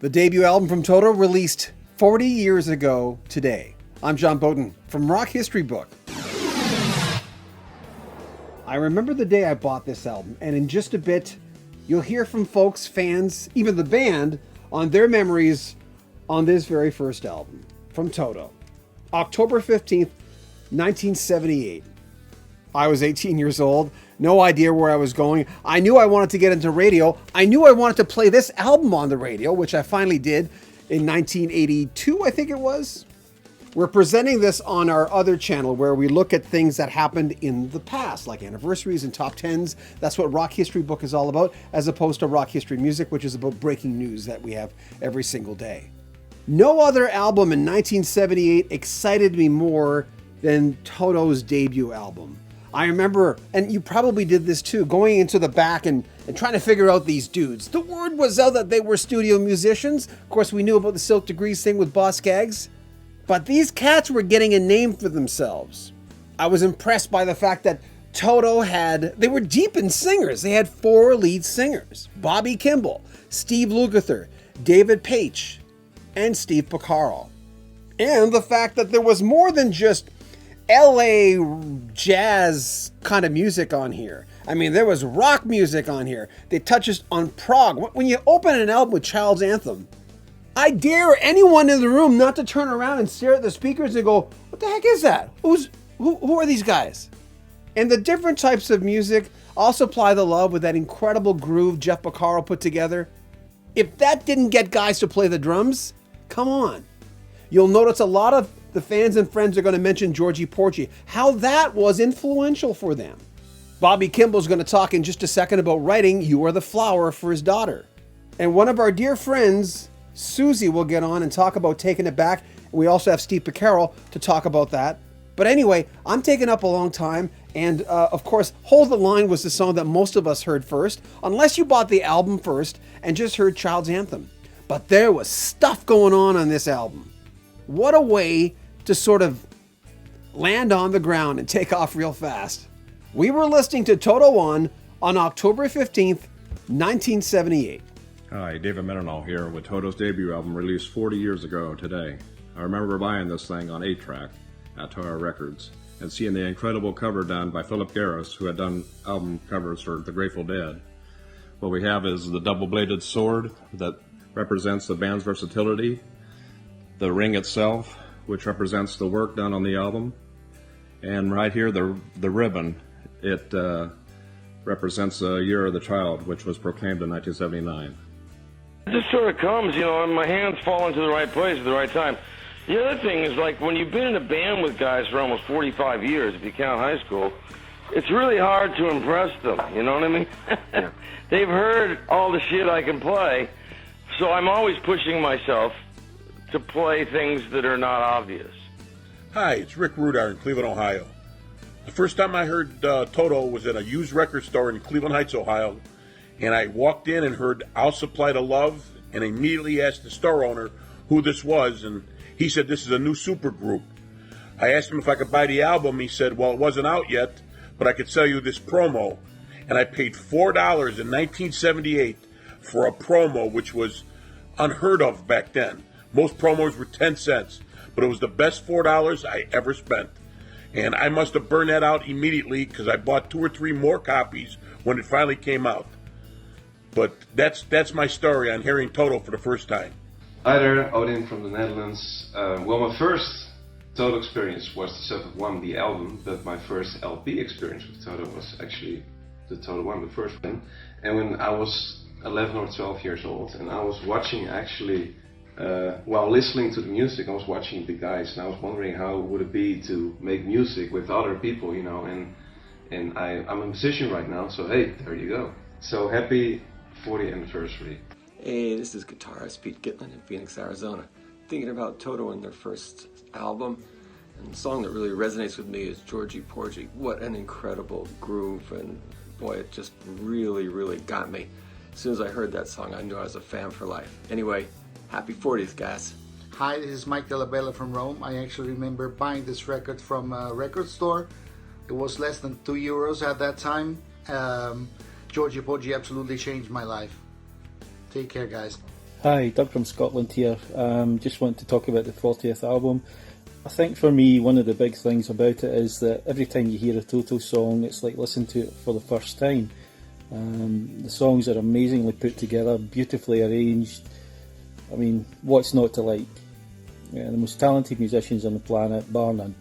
The debut album from Toto released 40 years ago today. I'm John Beaudin from Rock History Book. I remember the day I bought this album, and in just a bit, you'll hear from folks, fans, even the band, on their memories on this very first album from Toto. October 15th, 1978. I was 18 years old, no idea where I was going. I knew I wanted to get into radio. I knew I wanted to play this album on the radio, which I finally did in 1982, I think it was. We're presenting this on our other channel where we look at things that happened in the past, like anniversaries and top 10s. That's what Rock History Book is all about, as opposed to Rock History Music, which is about breaking news that we have every single day. No other album in 1978 excited me more than Toto's debut album. I remember, and you probably did this too, going into the back and trying to figure out these dudes. The word was out that they were studio musicians. Of course, we knew about the Silk Degrees thing with Boss Skaggs. But these cats were getting a name for themselves. I was impressed by the fact that Toto they were deep in singers. They had 4 lead singers: Bobby Kimball, Steve Lukather, David Paich, and Steve Porcaro. And the fact that there was more than just LA jazz kind of music on here. I mean, there was rock music on here. They touched on prog. When you open an album with Child's Anthem, I dare anyone in the room not to turn around and stare at the speakers and go, what the heck is that? Who are these guys? And the different types of music all supply the love with that incredible groove Jeff Porcaro put together. If that didn't get guys to play the drums, come on. You'll notice a lot of the fans and friends are going to mention Georgie Porgy, how that was influential for them. Bobby Kimball's going to talk in just a second about writing You Are the Flower for his daughter. And one of our dear friends, Susie, will get on and talk about Taking It Back. We also have Steve Porcaro to talk about that. But anyway, I'm taking up a long time. And of course, Hold the Line was the song that most of us heard first, unless you bought the album first and just heard Child's Anthem. But there was stuff going on this album. What a way to sort of land on the ground and take off real fast. We were listening to Toto on October 15th, 1978. Hi, David Mendenhall here with Toto's debut album released 40 years ago today. I remember buying this thing on 8-track at Tower Records and seeing the incredible cover done by Philip Garris, who had done album covers for The Grateful Dead. What we have is the double-bladed sword that represents the band's versatility, the ring itself, which represents the work done on the album, and right here the ribbon. It represents the Year of the Child, which was proclaimed in 1979. It just sort of comes, and my hands fall into the right place at the right time. The other thing is, like, when you've been in a band with guys for almost 45 years, if you count high school, it's really hard to impress them, you know what I mean? They've heard all the shit I can play, so I'm always pushing myself to play things that are not obvious. Hi, it's Rick Rudar in Cleveland, Ohio. The first time I heard Toto was at a used record store in Cleveland Heights, Ohio, and I walked in and heard I'll Supply the Love, and immediately asked the store owner who this was, and he said this is a new supergroup. I asked him if I could buy the album. He said, well, it wasn't out yet, but I could sell you this promo. And I paid $4 in 1978 for a promo, which was unheard of back then. Most promos were 10 cents, but it was the best $4 I ever spent. And I must have burned that out immediately because I bought 2 or 3 more copies when it finally came out. But that's my story on hearing Toto for the first time. Hi there, Odin from the Netherlands. Well, my first Toto experience was the 7-1, the album, but my first LP experience with Toto was actually the Toto 1, the first one. And when I was 11 or 12 years old, and I was watching actually, while listening to the music, I was watching the guys, and I was wondering how would it be to make music with other people, and I'm a musician right now, so hey, there you go. So happy 40th anniversary. Hey, this is guitarist Pete Gitlin in Phoenix, Arizona. Thinking about Toto and their first album, and the song that really resonates with me is Georgie Porgy. What an incredible groove, and boy, it just really, really got me. As soon as I heard that song, I knew I was a fan for life. Anyway, happy 40th, guys. Hi, this is Mike Della Bella from Rome. I actually remember buying this record from a record store. It was less than €2 at that time. Georgie Porgy absolutely changed my life. Take care, guys. Hi, Doug from Scotland here. Just want to talk about the 40th album. I think for me, one of the big things about it is that every time you hear a Toto song, it's like listening to it for the first time. The songs are amazingly put together, beautifully arranged. I mean, what's not to like? Yeah, the most talented musicians on the planet, bar none.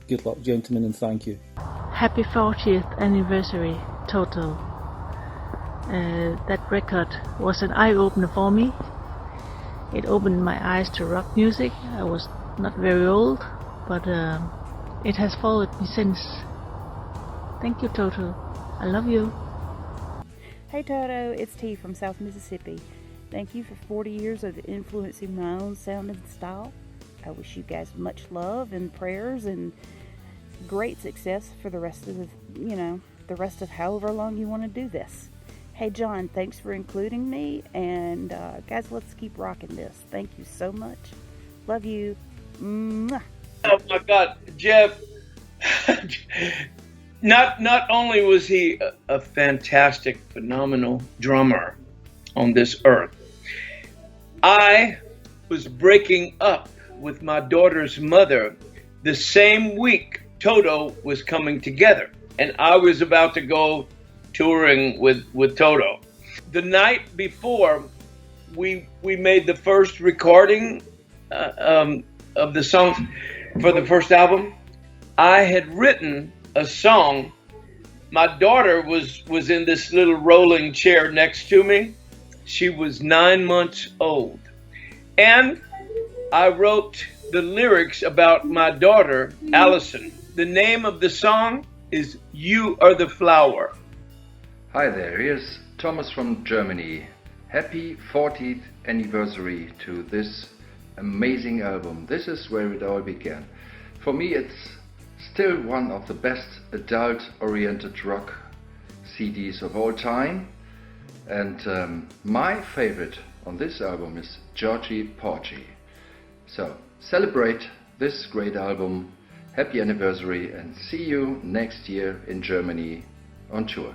Good luck, gentlemen, and thank you. Happy 40th anniversary, Toto. That record was an eye-opener for me. It opened my eyes to rock music. I was not very old, but it has followed me since. Thank you, Toto. I love you. Hey Toto, it's T from South Mississippi. Thank you for 40 years of influencing my own sound and style. I wish you guys much love and prayers and great success for the rest of the rest of however long you want to do this. Hey John, thanks for including me, and guys, let's keep rocking this. Thank you so much. Love you. Mwah. Oh my God, Jeff! Not only was he a fantastic, phenomenal drummer on this earth, I was breaking up with my daughter's mother the same week Toto was coming together, and I was about to go touring with Toto. The night before, we made the first recording of the songs for the first album. I had written a song. My daughter was in this little rolling chair next to me. She was 9 months old. And I wrote the lyrics about my daughter, Allison. The name of the song is You Are the Flower. Hi there, here's Thomas from Germany. Happy 40th anniversary to this amazing album. This is where it all began. For me, it's still one of the best adult-oriented rock CDs of all time. And my favorite on this album is Georgie Porgy. So celebrate this great album. Happy anniversary, and see you next year in Germany on tour.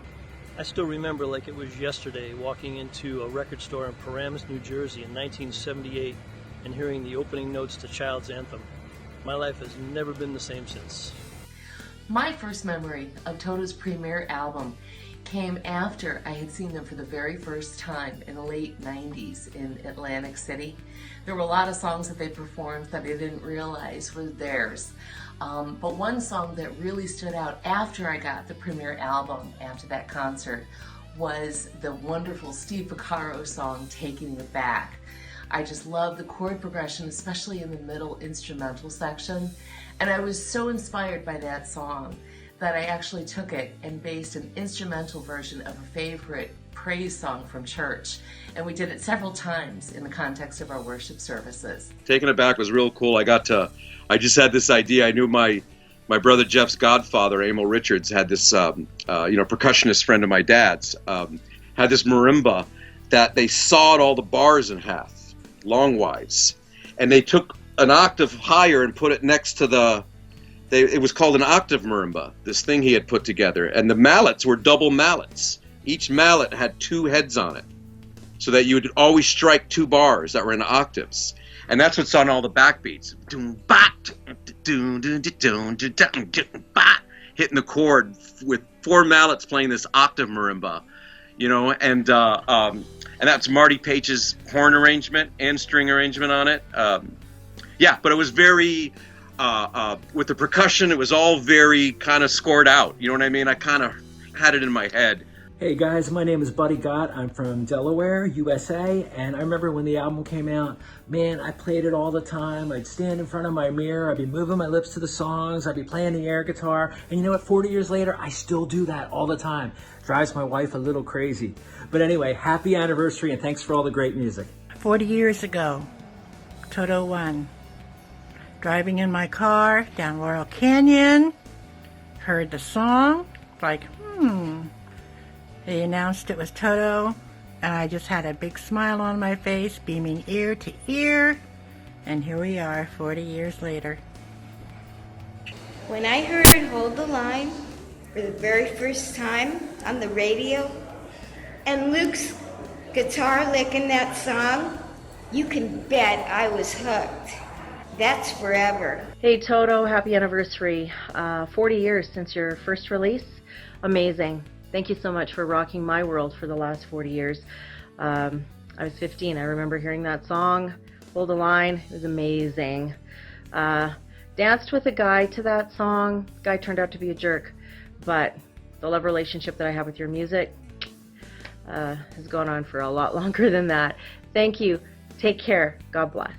I still remember like it was yesterday walking into a record store in Paramus, New Jersey in 1978 and hearing the opening notes to Child's Anthem. My life has never been the same since. My first memory of Toto's premiere album came after I had seen them for the very first time in the late 90s in Atlantic City. There were a lot of songs that they performed that I didn't realize were theirs. But one song that really stood out after I got the premiere album, after that concert, was the wonderful Steve Porcaro song, Taking You Back. I just love the chord progression, especially in the middle instrumental section. And I was so inspired by that song that I actually took it and based an instrumental version of a favorite praise song from church. And we did it several times in the context of our worship services. Taking It Back was real cool. I just had this idea. I knew my brother Jeff's godfather, Emil Richards, had this percussionist friend of my dad's, had this marimba that they sawed all the bars in half, longwise. And they took an octave higher and put it next to it was called an octave marimba, this thing he had put together. And the mallets were double mallets. Each mallet had two heads on it, so that you would always strike two bars that were in octaves. And that's what's on all the backbeats. Hitting the chord with four mallets playing this octave marimba, and that's Marty Page's horn arrangement and string arrangement on it. But it was very, with the percussion, it was all very kind of scored out. You know what I mean? I kind of had it in my head. Hey guys, my name is Buddy Gott. I'm from Delaware, USA, and I remember when the album came out, man, I played it all the time. I'd stand in front of my mirror, I'd be moving my lips to the songs, I'd be playing the air guitar, and you know what, 40 years later, I still do that all the time. Drives my wife a little crazy. But anyway, happy anniversary and thanks for all the great music. 40 years ago, Toto won. Driving in my car down Laurel Canyon, heard the song, like, They announced it was Toto, and I just had a big smile on my face, beaming ear to ear, and here we are 40 years later. When I heard Hold the Line for the very first time on the radio, and Luke's guitar lick in that song, you can bet I was hooked. That's forever. Hey Toto, happy anniversary. 40 years since your first release. Amazing. Thank you so much for rocking my world for the last 40 years. I was 15. I remember hearing that song, Hold the Line. It was amazing. Danced with a guy to that song. Guy turned out to be a jerk, but the love relationship that I have with your music has gone on for a lot longer than that. Thank you. Take care. God bless.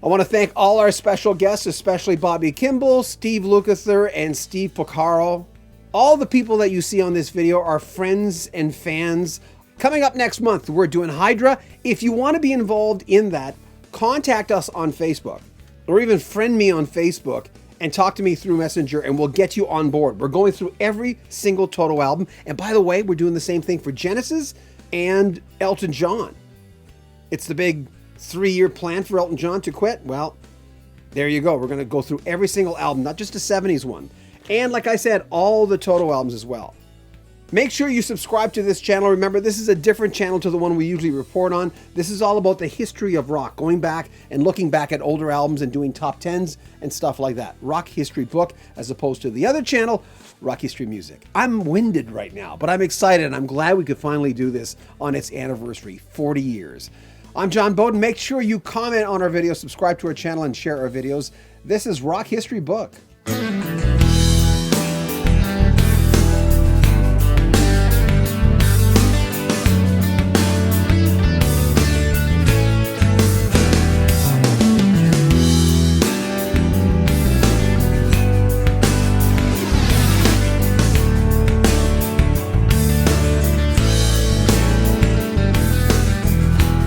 I want to thank all our special guests, especially Bobby Kimball, Steve Lukather, and Steve Porcaro. All the people that you see on this video are friends and fans. Coming up next month, we're doing Hydra. If you want to be involved in that, contact us on Facebook or even friend me on Facebook and talk to me through Messenger and we'll get you on board. We're going through every single Toto album. And by the way, we're doing the same thing for Genesis and Elton John. It's the big 3-year plan for Elton John to quit. Well, there you go. We're going to go through every single album, not just a 70s one. And like I said, all the Toto albums as well. Make sure you subscribe to this channel. Remember, this is a different channel to the one we usually report on. This is all about the history of rock, going back and looking back at older albums and doing top 10s and stuff like that. Rock History Book, as opposed to the other channel, Rock History Music. I'm winded right now, but I'm excited and I'm glad we could finally do this on its anniversary, 40 years. I'm John Beaudin. Make sure you comment on our videos, subscribe to our channel, and share our videos. This is Rock History Book.